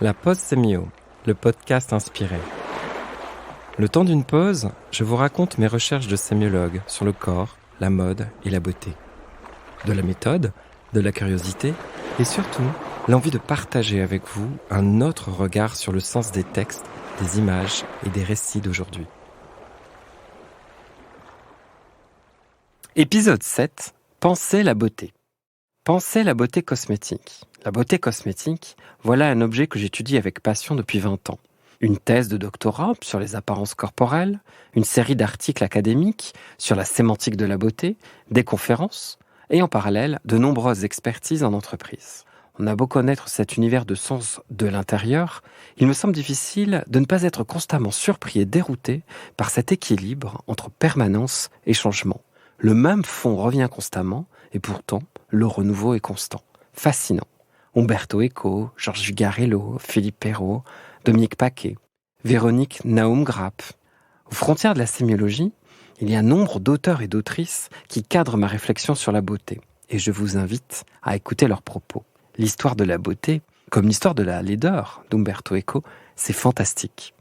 La pause sémio, le podcast inspiré. Le temps d'une pause, je vous raconte mes recherches de sémiologue sur le corps, la mode et la beauté. De la méthode, de la curiosité et surtout l'envie de partager avec vous un autre regard sur le sens des textes, des images et des récits d'aujourd'hui. Épisode 7. Pensez la beauté. Pensez la beauté cosmétique. La beauté cosmétique, voilà un objet que j'étudie avec passion depuis 20 ans. Une thèse de doctorat sur les apparences corporelles, une série d'articles académiques sur la sémantique de la beauté, des conférences, et en parallèle, de nombreuses expertises en entreprise. On a beau connaître cet univers de sens de l'intérieur, il me semble difficile de ne pas être constamment surpris et dérouté par cet équilibre entre permanence et changement. Le même fond revient constamment, et pourtant, le renouveau est constant. Fascinant. Umberto Eco, Georges Vigarello, Philippe Perrault, Dominique Paquet, Véronique Naum-Grapp. Aux frontières de la sémiologie, il y a nombre d'auteurs et d'autrices qui cadrent ma réflexion sur la beauté. Et je vous invite à écouter leurs propos. L'histoire de la beauté, comme l'histoire de la laideur d'Umberto Eco, c'est fantastique.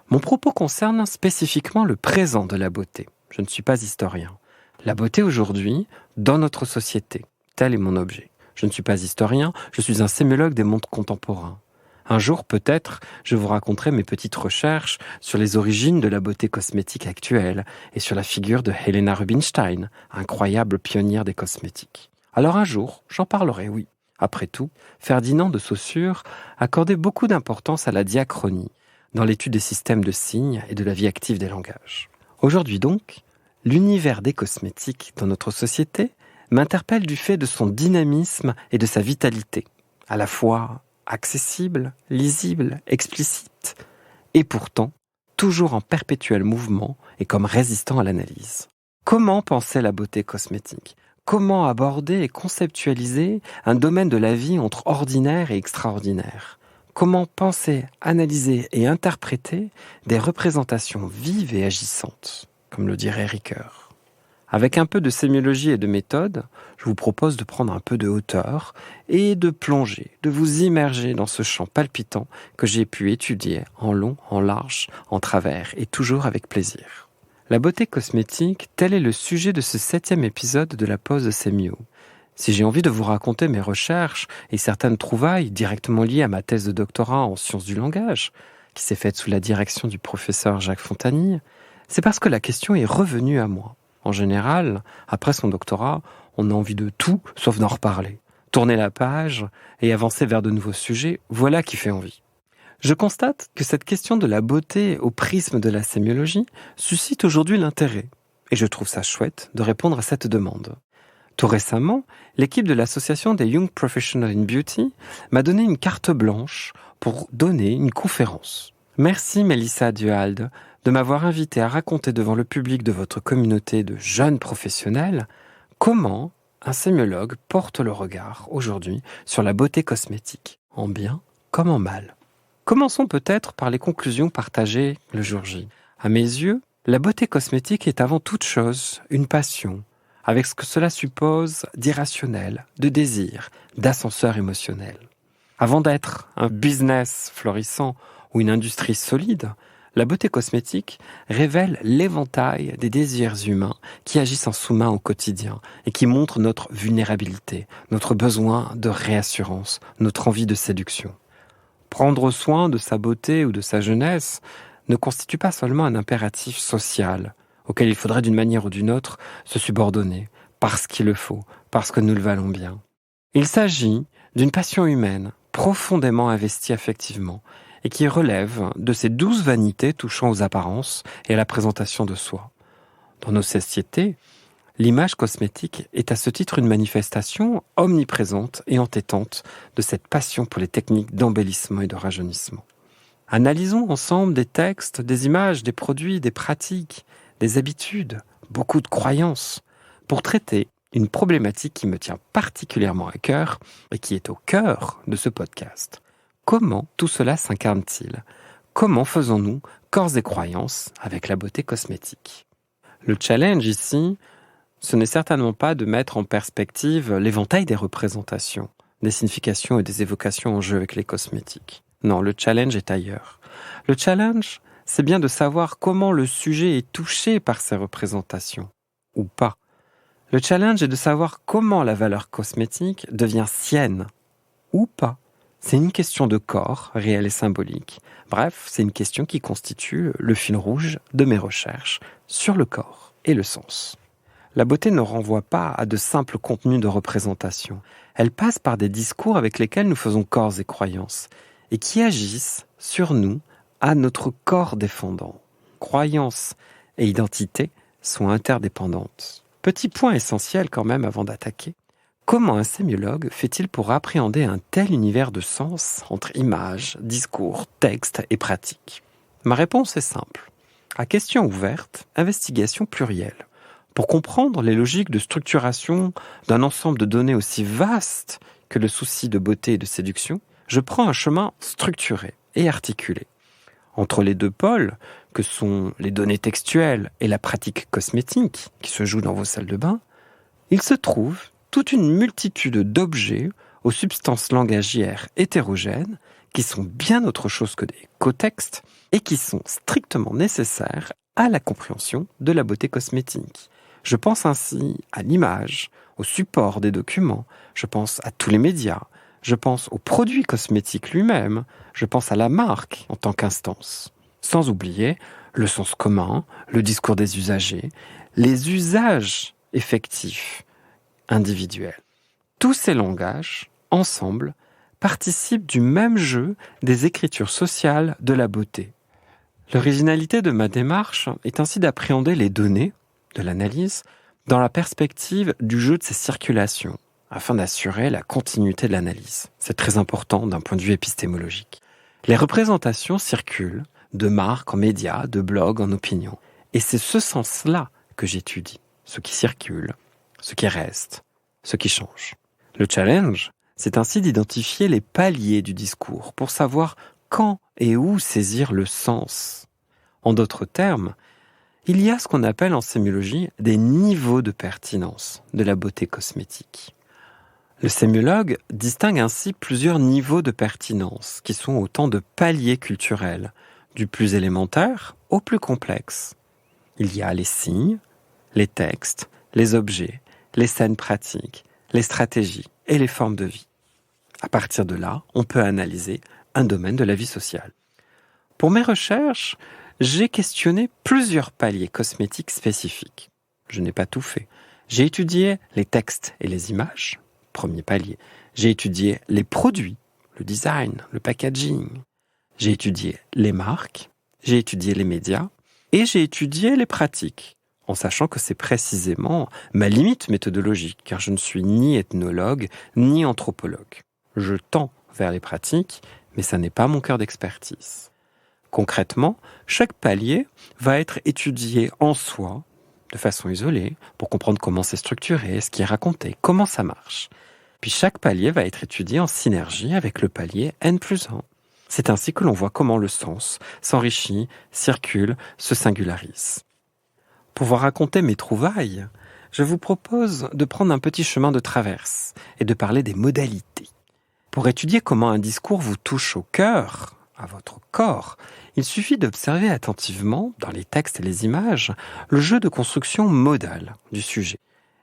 Mon propos concerne spécifiquement le présent de la beauté. Je ne suis pas historien. La beauté aujourd'hui, dans notre société, tel est mon objet. Je ne suis pas historien, je suis un sémiologue des mondes contemporains. Un jour, peut-être, je vous raconterai mes petites recherches sur les origines de la beauté cosmétique actuelle et sur la figure de Helena Rubinstein, incroyable pionnière des cosmétiques. Alors un jour, j'en parlerai, oui. Après tout, Ferdinand de Saussure accordait beaucoup d'importance à la diachronie dans l'étude des systèmes de signes et de la vie active des langages. Aujourd'hui donc, l'univers des cosmétiques dans notre société m'interpelle du fait de son dynamisme et de sa vitalité, à la fois accessible, lisible, explicite, et pourtant toujours en perpétuel mouvement et comme résistant à l'analyse. Comment penser la beauté cosmétique ? Comment aborder et conceptualiser un domaine de la vie entre ordinaire et extraordinaire ? Comment penser, analyser et interpréter des représentations vives et agissantes, comme le dirait Ricoeur ? Avec un peu de sémiologie et de méthode, je vous propose de prendre un peu de hauteur et de plonger, de vous immerger dans ce champ palpitant que j'ai pu étudier en long, en large, en travers et toujours avec plaisir. La beauté cosmétique, tel est le sujet de ce 7e épisode de la pause sémio. Si j'ai envie de vous raconter mes recherches et certaines trouvailles directement liées à ma thèse de doctorat en sciences du langage, qui s'est faite sous la direction du professeur Jacques Fontagny, c'est parce que la question est revenue à moi. En général, après son doctorat, on a envie de tout sauf d'en reparler. Tourner la page et avancer vers de nouveaux sujets, voilà qui fait envie. Je constate que cette question de la beauté au prisme de la sémiologie suscite aujourd'hui l'intérêt. Et je trouve ça chouette de répondre à cette demande. Tout récemment, l'équipe de l'association des Young Professionals in Beauty m'a donné une carte blanche pour donner une conférence. Merci Mélissa Duhalde de m'avoir invité à raconter devant le public de votre communauté de jeunes professionnels comment un sémiologue porte le regard aujourd'hui sur la beauté cosmétique, en bien comme en mal. Commençons peut-être par les conclusions partagées le jour J. À mes yeux, la beauté cosmétique est avant toute chose une passion, avec ce que cela suppose d'irrationnel, de désir, d'ascenseur émotionnel. Avant d'être un business florissant ou une industrie solide, la beauté cosmétique révèle l'éventail des désirs humains qui agissent en sous-main au quotidien et qui montrent notre vulnérabilité, notre besoin de réassurance, notre envie de séduction. Prendre soin de sa beauté ou de sa jeunesse ne constitue pas seulement un impératif social auquel il faudrait d'une manière ou d'une autre se subordonner, parce qu'il le faut, parce que nous le valons bien. Il s'agit d'une passion humaine profondément investie affectivement et qui relève de ces douces vanités touchant aux apparences et à la présentation de soi. Dans nos sociétés, l'image cosmétique est à ce titre une manifestation omniprésente et entêtante de cette passion pour les techniques d'embellissement et de rajeunissement. Analysons ensemble des textes, des images, des produits, des pratiques, des habitudes, beaucoup de croyances, pour traiter une problématique qui me tient particulièrement à cœur et qui est au cœur de ce podcast. Comment tout cela s'incarne-t-il ? Comment faisons-nous corps et croyances avec la beauté cosmétique ? Le challenge ici, ce n'est certainement pas de mettre en perspective l'éventail des représentations, des significations et des évocations en jeu avec les cosmétiques. Non, le challenge est ailleurs. Le challenge, c'est bien de savoir comment le sujet est touché par ces représentations, ou pas. Le challenge est de savoir comment la valeur cosmétique devient sienne, ou pas. C'est une question de corps, réel et symbolique. Bref, c'est une question qui constitue le fil rouge de mes recherches sur le corps et le sens. La beauté ne renvoie pas à de simples contenus de représentation. Elle passe par des discours avec lesquels nous faisons corps et croyances, et qui agissent sur nous à notre corps défendant. Croyances et identité sont interdépendantes. Petit point essentiel quand même avant d'attaquer. Comment un sémiologue fait-il pour appréhender un tel univers de sens entre images, discours, textes et pratiques ? Ma réponse est simple. À question ouverte, investigation plurielle. Pour comprendre les logiques de structuration d'un ensemble de données aussi vaste que le souci de beauté et de séduction, je prends un chemin structuré et articulé. Entre les deux pôles, que sont les données textuelles et la pratique cosmétique qui se joue dans vos salles de bain, il se trouve toute une multitude d'objets aux substances langagières hétérogènes qui sont bien autre chose que des cotextes et qui sont strictement nécessaires à la compréhension de la beauté cosmétique. Je pense ainsi à l'image, au support des documents, je pense à tous les médias, je pense au produit cosmétique lui-même, je pense à la marque en tant qu'instance. Sans oublier le sens commun, le discours des usagers, les usages effectifs, individuels. Tous ces langages, ensemble, participent du même jeu des écritures sociales de la beauté. L'originalité de ma démarche est ainsi d'appréhender les données de l'analyse dans la perspective du jeu de ces circulations, afin d'assurer la continuité de l'analyse. C'est très important d'un point de vue épistémologique. Les représentations circulent de marques en médias, de blogs en opinions. Et c'est ce sens-là que j'étudie. Ce qui circule, ce qui reste, ce qui change. Le challenge, c'est ainsi d'identifier les paliers du discours pour savoir quand et où saisir le sens. En d'autres termes, il y a ce qu'on appelle en sémiologie des niveaux de pertinence de la beauté cosmétique. Le sémiologue distingue ainsi plusieurs niveaux de pertinence qui sont autant de paliers culturels, du plus élémentaire au plus complexe. Il y a les signes, les textes, les objets, les scènes pratiques, les stratégies et les formes de vie. À partir de là, on peut analyser un domaine de la vie sociale. Pour mes recherches, j'ai questionné plusieurs paliers cosmétiques spécifiques. Je n'ai pas tout fait. J'ai étudié les textes et les images, premier palier. J'ai étudié les produits, le design, le packaging. J'ai étudié les marques, j'ai étudié les médias et j'ai étudié les pratiques, en sachant que c'est précisément ma limite méthodologique, car je ne suis ni ethnologue ni anthropologue. Je tends vers les pratiques, mais ça n'est pas mon cœur d'expertise. Concrètement, chaque palier va être étudié en soi, de façon isolée, pour comprendre comment c'est structuré, ce qui est raconté, comment ça marche. Puis chaque palier va être étudié en synergie avec le palier N+1. C'est ainsi que l'on voit comment le sens s'enrichit, circule, se singularise. Pour vous raconter mes trouvailles, je vous propose de prendre un petit chemin de traverse et de parler des modalités. Pour étudier comment un discours vous touche au cœur, à votre corps, il suffit d'observer attentivement, dans les textes et les images, le jeu de construction modale du sujet.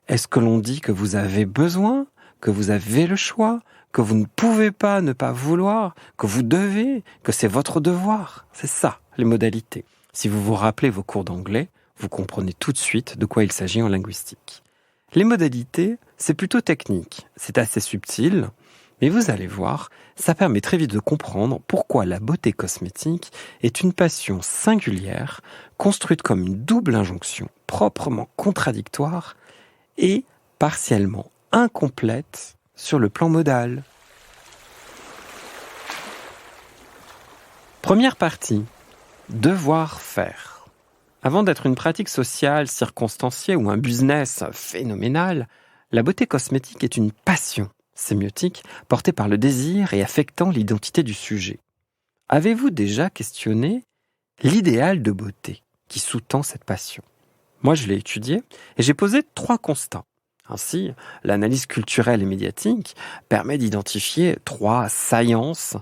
Est-ce que l'on dit que vous avez besoin, que vous avez le choix, que vous ne pouvez pas ne pas vouloir, que vous devez, que c'est votre devoir? C'est ça, les modalités. Si vous vous rappelez vos cours d'anglais, vous comprenez tout de suite de quoi il s'agit en linguistique. Les modalités, c'est plutôt technique, c'est assez subtil, mais vous allez voir, ça permet très vite de comprendre pourquoi la beauté cosmétique est une passion singulière, construite comme une double injonction proprement contradictoire et partiellement incomplète sur le plan modal. Première partie, devoir faire. Avant d'être une pratique sociale circonstanciée ou un business phénoménal, la beauté cosmétique est une passion sémiotique portée par le désir et affectant l'identité du sujet. Avez-vous déjà questionné l'idéal de beauté qui sous-tend cette passion? Moi, je l'ai étudié et j'ai posé 3 constats. Ainsi, l'analyse culturelle et médiatique permet d'identifier 3 saillances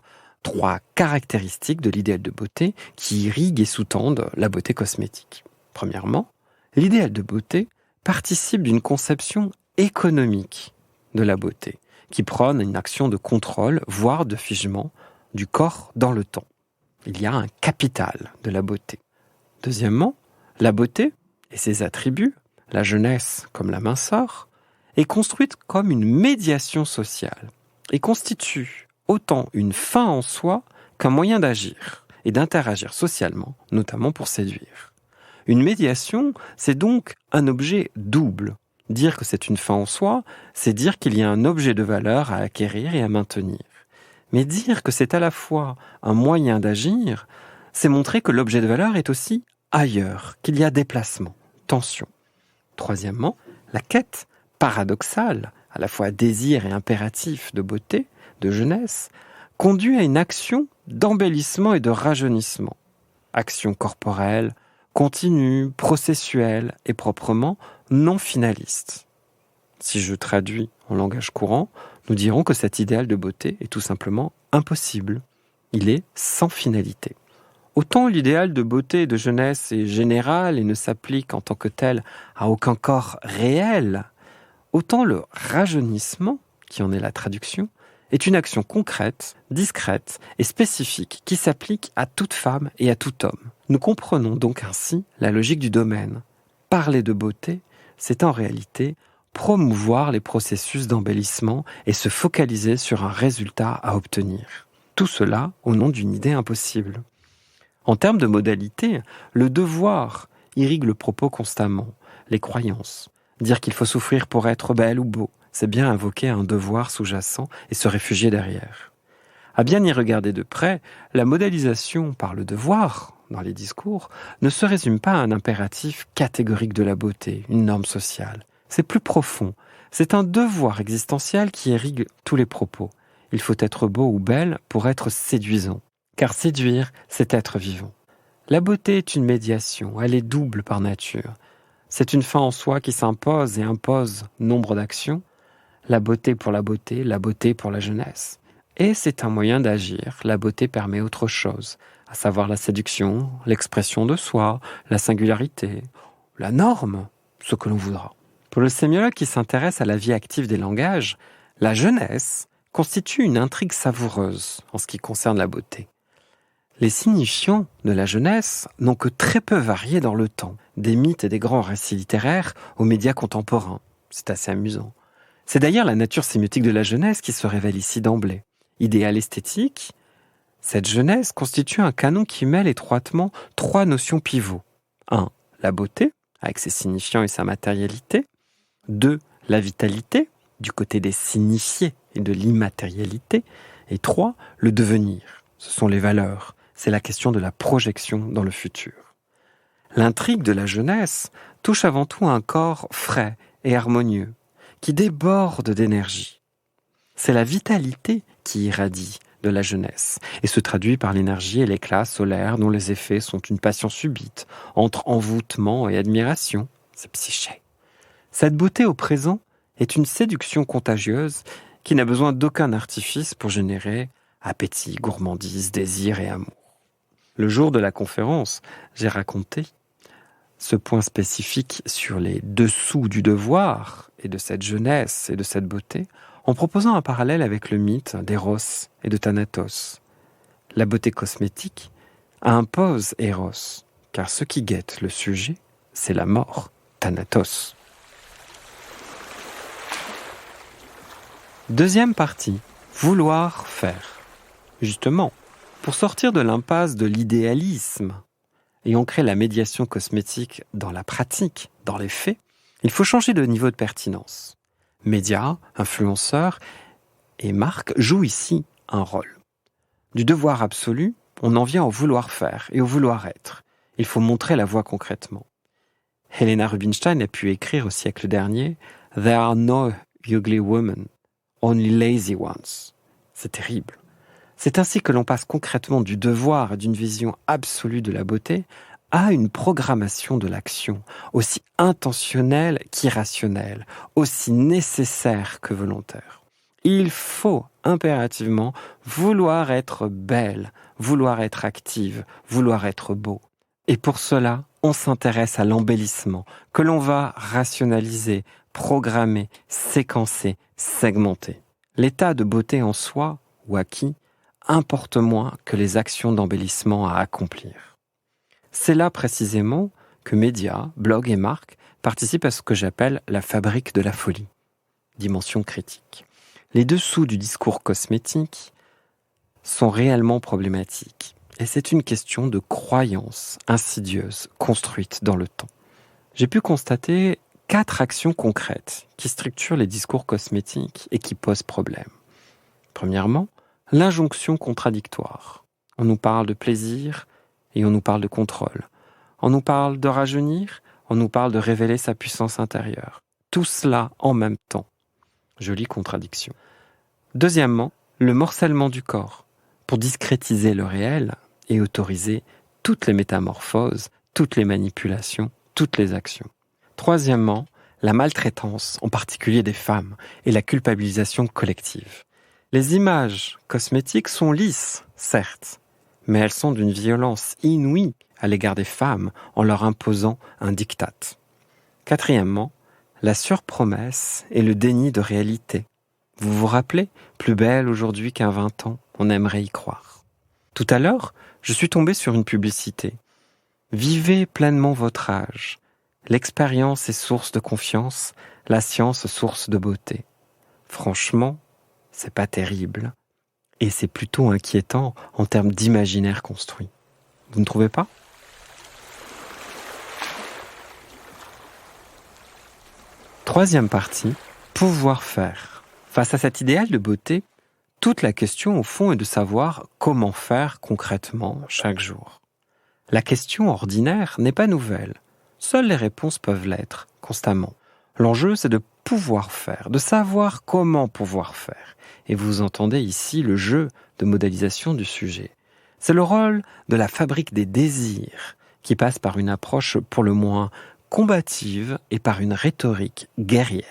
3 caractéristiques de l'idéal de beauté qui irriguent et sous-tendent la beauté cosmétique. Premièrement, l'idéal de beauté participe d'une conception économique de la beauté, qui prône une action de contrôle, voire de figement du corps dans le temps. Il y a un capital de la beauté. Deuxièmement, la beauté et ses attributs, la jeunesse comme la minceur, est construite comme une médiation sociale et constitue autant une fin en soi qu'un moyen d'agir et d'interagir socialement, notamment pour séduire. Une médiation, c'est donc un objet double. Dire que c'est une fin en soi, c'est dire qu'il y a un objet de valeur à acquérir et à maintenir. Mais dire que c'est à la fois un moyen d'agir, c'est montrer que l'objet de valeur est aussi ailleurs, qu'il y a déplacement, tension. Troisièmement, la quête paradoxale, à la fois désir et impératif de beauté, de jeunesse, conduit à une action d'embellissement et de rajeunissement. Action corporelle, continue, processuelle et proprement non finaliste. Si je traduis en langage courant, nous dirons que cet idéal de beauté est tout simplement impossible. Il est sans finalité. Autant l'idéal de beauté et de jeunesse est général et ne s'applique en tant que tel à aucun corps réel, autant le rajeunissement, qui en est la traduction, est une action concrète, discrète et spécifique qui s'applique à toute femme et à tout homme. Nous comprenons donc ainsi la logique du domaine. Parler de beauté, c'est en réalité promouvoir les processus d'embellissement et se focaliser sur un résultat à obtenir. Tout cela au nom d'une idée impossible. En termes de modalité, le devoir irrigue le propos constamment, les croyances. Dire qu'il faut souffrir pour être belle ou beau, c'est bien invoquer un devoir sous-jacent et se réfugier derrière. À bien y regarder de près, la modélisation par le devoir, dans les discours, ne se résume pas à un impératif catégorique de la beauté, une norme sociale. C'est plus profond. C'est un devoir existentiel qui irrigue tous les propos. Il faut être beau ou belle pour être séduisant. Car séduire, c'est être vivant. La beauté est une médiation, elle est double par nature. C'est une fin en soi qui s'impose et impose nombre d'actions. La beauté pour la jeunesse. Et c'est un moyen d'agir. La beauté permet autre chose, à savoir la séduction, l'expression de soi, la singularité, la norme, ce que l'on voudra. Pour le sémiologue qui s'intéresse à la vie active des langages, la jeunesse constitue une intrigue savoureuse en ce qui concerne la beauté. Les signifiants de la jeunesse n'ont que très peu varié dans le temps, des mythes et des grands récits littéraires aux médias contemporains. C'est assez amusant. C'est d'ailleurs la nature sémiotique de la jeunesse qui se révèle ici d'emblée. Idéal esthétique, cette jeunesse constitue un canon qui mêle étroitement 3 notions pivots. 1. La beauté, avec ses signifiants et sa matérialité. 2. La vitalité, du côté des signifiés et de l'immatérialité. Et 3. Le devenir, ce sont les valeurs. C'est la question de la projection dans le futur. L'intrigue de la jeunesse touche avant tout un corps frais et harmonieux, qui déborde d'énergie. C'est la vitalité qui irradie de la jeunesse et se traduit par l'énergie et l'éclat solaire dont les effets sont une passion subite, entre envoûtement et admiration. C'est psyché. Cette beauté au présent est une séduction contagieuse qui n'a besoin d'aucun artifice pour générer appétit, gourmandise, désir et amour. Le jour de la conférence, j'ai raconté ce point spécifique sur les dessous du devoir et de cette jeunesse et de cette beauté en proposant un parallèle avec le mythe d'Eros et de Thanatos. La beauté cosmétique impose Eros, car ce qui guette le sujet, c'est la mort, Thanatos. Deuxième partie, vouloir faire. Justement, pour sortir de l'impasse de l'idéalisme et ancrer la médiation cosmétique dans la pratique, dans les faits, il faut changer de niveau de pertinence. Médias, influenceurs et marques jouent ici un rôle. Du devoir absolu, on en vient au vouloir faire et au vouloir être. Il faut montrer la voie concrètement. Helena Rubinstein a pu écrire au siècle dernier « There are no ugly women, only lazy ones ». C'est terrible. C'est ainsi que l'on passe concrètement du devoir et d'une vision absolue de la beauté à une programmation de l'action, aussi intentionnelle qu'irrationnelle, aussi nécessaire que volontaire. Il faut impérativement vouloir être belle, vouloir être active, vouloir être beau. Et pour cela, on s'intéresse à l'embellissement, que l'on va rationaliser, programmer, séquencer, segmenter. L'état de beauté en soi, ou acquis, importe moins que les actions d'embellissement à accomplir. C'est là précisément que médias, blogs et marques participent à ce que j'appelle la fabrique de la folie. Dimension critique. Les dessous du discours cosmétique sont réellement problématiques. Et c'est une question de croyance insidieuse construite dans le temps. J'ai pu constater 4 actions concrètes qui structurent les discours cosmétiques et qui posent problème. Premièrement, l'injonction contradictoire. On nous parle de plaisir et on nous parle de contrôle. On nous parle de rajeunir, on nous parle de révéler sa puissance intérieure. Tout cela en même temps. Jolie contradiction. Deuxièmement, le morcellement du corps, pour discrétiser le réel et autoriser toutes les métamorphoses, toutes les manipulations, toutes les actions. Troisièmement, la maltraitance, en particulier des femmes, et la culpabilisation collective. Les images cosmétiques sont lisses, certes, mais elles sont d'une violence inouïe à l'égard des femmes en leur imposant un diktat. Quatrièmement, la surpromesse et le déni de réalité. Vous vous rappelez, plus belle aujourd'hui qu'à 20 ans, on aimerait y croire. Tout à l'heure, je suis tombé sur une publicité. Vivez pleinement votre âge. L'expérience est source de confiance, la science source de beauté. Franchement, c'est pas terrible. Et c'est plutôt inquiétant en termes d'imaginaire construit. Vous ne trouvez pas ? Troisième partie, pouvoir faire. Face à cet idéal de beauté, toute la question au fond est de savoir comment faire concrètement chaque jour. La question ordinaire n'est pas nouvelle. Seules les réponses peuvent l'être, constamment. L'enjeu, c'est de pouvoir faire, de savoir comment pouvoir faire. Et vous entendez ici le jeu de modélisation du sujet. C'est le rôle de la fabrique des désirs, qui passe par une approche pour le moins combative et par une rhétorique guerrière.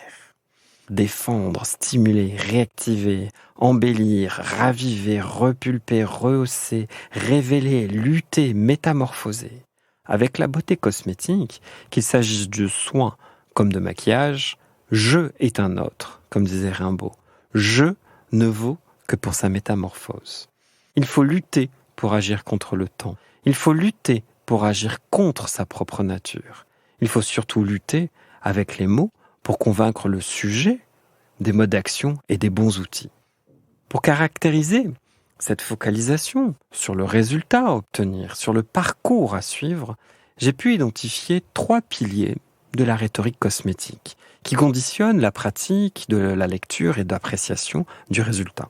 Défendre, stimuler, réactiver, embellir, raviver, repulper, rehausser, révéler, lutter, métamorphoser. Avec la beauté cosmétique, qu'il s'agisse de soins comme de maquillage, je est un autre, comme disait Rimbaud. Je ne vaut que pour sa métamorphose. Il faut lutter pour agir contre le temps. Il faut lutter pour agir contre sa propre nature. Il faut surtout lutter avec les mots pour convaincre le sujet des modes d'action et des bons outils. Pour caractériser cette focalisation sur le résultat à obtenir, sur le parcours à suivre, j'ai pu identifier 3 piliers de la rhétorique cosmétique qui conditionnent la pratique de la lecture et d'appréciation du résultat.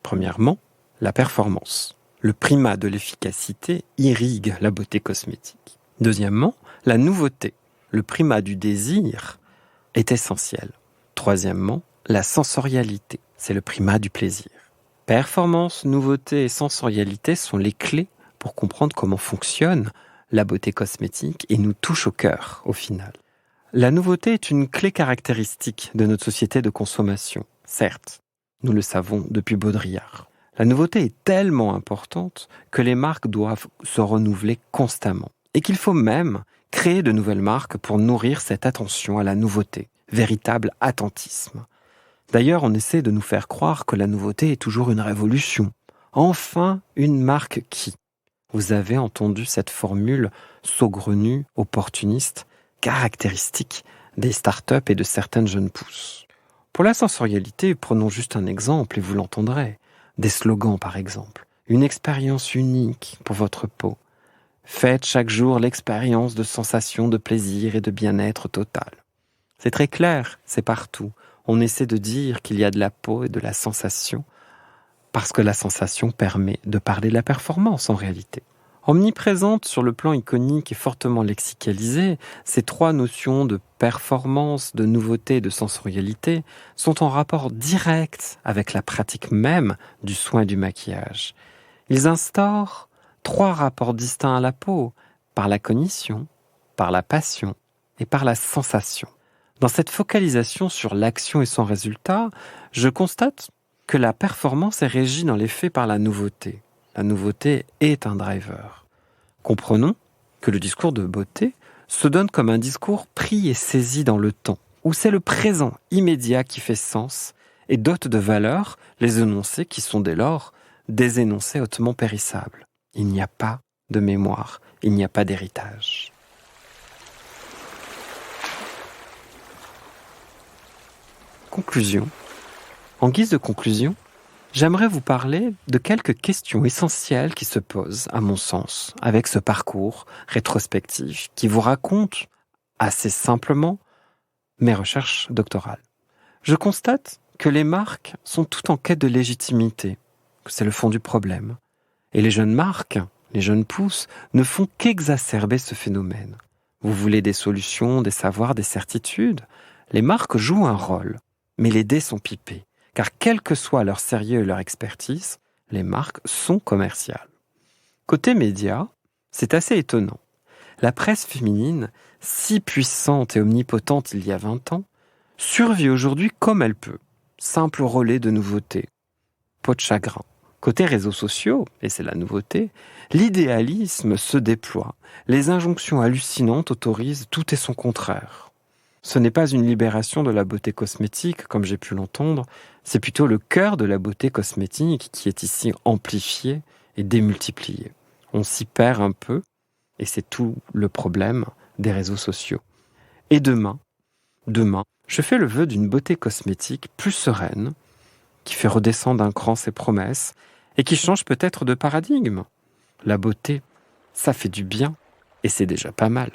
Premièrement, la performance. Le primat de l'efficacité irrigue la beauté cosmétique. Deuxièmement, la nouveauté. Le primat du désir est essentiel. Troisièmement, la sensorialité. C'est le primat du plaisir. Performance, nouveauté et sensorialité sont les clés pour comprendre comment fonctionne la beauté cosmétique et nous touche au cœur au final. La nouveauté est une clé caractéristique de notre société de consommation. Certes, nous le savons depuis Baudrillard. La nouveauté est tellement importante que les marques doivent se renouveler constamment et qu'il faut même créer de nouvelles marques pour nourrir cette attention à la nouveauté, véritable attentisme. D'ailleurs, on essaie de nous faire croire que la nouveauté est toujours une révolution. Enfin, une marque qui ? Vous avez entendu cette formule saugrenue, opportuniste, caractéristique des startups et de certaines jeunes pousses. Pour la sensorialité, prenons juste un exemple et vous l'entendrez. Des slogans par exemple. Une expérience unique pour votre peau. Faites chaque jour l'expérience de sensation de plaisir et de bien-être total. C'est très clair, c'est partout. On essaie de dire qu'il y a de la peau et de la sensation parce que la sensation permet de parler de la performance en réalité. Omniprésente sur le plan iconique et fortement lexicalisée, ces 3 notions de performance, de nouveauté et de sensorialité sont en rapport direct avec la pratique même du soin et du maquillage. Ils instaurent 3 rapports distincts à la peau, par la cognition, par la passion et par la sensation. Dans cette focalisation sur l'action et son résultat, je constate que la performance est régie dans les faits par la nouveauté. La nouveauté est un driver. Comprenons que le discours de beauté se donne comme un discours pris et saisi dans le temps, où c'est le présent immédiat qui fait sens et dote de valeur les énoncés qui sont dès lors des énoncés hautement périssables. Il n'y a pas de mémoire, il n'y a pas d'héritage. Conclusion. En guise de conclusion, j'aimerais vous parler de quelques questions essentielles qui se posent, à mon sens, avec ce parcours rétrospectif qui vous raconte assez simplement mes recherches doctorales. Je constate que les marques sont toutes en quête de légitimité, que c'est le fond du problème. Et les jeunes marques, les jeunes pousses, ne font qu'exacerber ce phénomène. Vous voulez des solutions, des savoirs, des certitudes? Les marques jouent un rôle, mais les dés sont pipés, car quel que soit leur sérieux et leur expertise, les marques sont commerciales. Côté médias, c'est assez étonnant. La presse féminine, si puissante et omnipotente il y a 20 ans, survit aujourd'hui comme elle peut. Simple relais de nouveautés. Peau de chagrin. Côté réseaux sociaux, et c'est la nouveauté, l'idéalisme se déploie. Les injonctions hallucinantes autorisent tout et son contraire. Ce n'est pas une libération de la beauté cosmétique, comme j'ai pu l'entendre, c'est plutôt le cœur de la beauté cosmétique qui est ici amplifié et démultiplié. On s'y perd un peu, et c'est tout le problème des réseaux sociaux. Et demain, je fais le vœu d'une beauté cosmétique plus sereine, qui fait redescendre d'un cran ses promesses, et qui change peut-être de paradigme. La beauté, ça fait du bien, et c'est déjà pas mal.